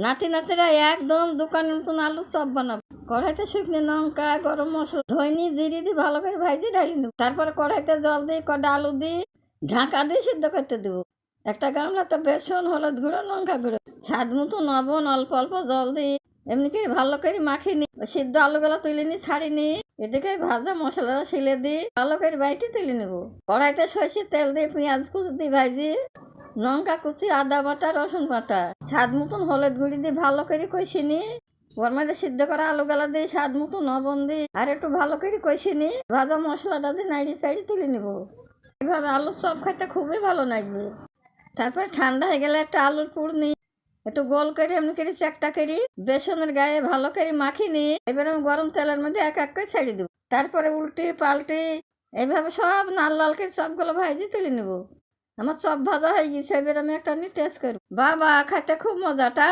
নাতি নাতিরা একদম দোকানের মতন আলুর চপ বানাবো। কড়াইতে শুকনো লঙ্কা গরম মশলা ধইনি জিরি দিয়ে ভালো করে ভাজি ঢালি নেব। তারপরে কড়াইতে জল দিয়ে কটা আলু দিয়ে ঢাকা দিয়ে সিদ্ধ করতে দেবো। একটা গামলাতে বেসন হলুদ গুঁড়ো লঙ্কা গুঁড়ো স্বাদ মতো লবণ অল্প অল্প জল দিয়ে এমনি করে ভালো করে মাখিয়ে নি। সিদ্ধ আলুগুলো তুলে নি ছাড়ি নি। এদিকে ভাজা মশলাটা শিলে দিয়ে ভালো করে বাইটে তুলে নেবো। কড়াইতে সরষের তেল দিয়ে পেঁয়াজ কুচি দিয়ে ভাজি লঙ্কা কুচি আদা বাটা রসুন বাটা স্বাদ মতন হলুদ গুঁড়ি দিয়ে ভালো করে কষি নি। ওর মধ্যে সিদ্ধ করা আলুগুলা দিয়ে স্বাদ মতো লবণ দিয়ে আর একটু ভালো করে কষি নি। ভাজা মশলাটা দিয়ে নাড়ি চাড়ি তুলে নেব। এইভাবে আলুর চপ খাইতে খুবই ভালো লাগবে। তারপর ঠান্ডা হয়ে গেলে একটা আলুর পুর নি একটু গোল করে এমনি করে চ্যাকটা করি বেসনের গায়ে ভালো করে মাখি নি। এবার আমি গরম তেলের মধ্যে এক এক করে ছেড়ে দেবো। তারপরে উল্টি পাল্টি এইভাবে সব লাল লাল করে চপগুলো ভাজি তুলে নেবো। আমার চপ ভাজা হয়ে গেছে। এবার আমি একটা নিয়ে টেস্ট করবো। বাবা খাইতে খুব মজাটা।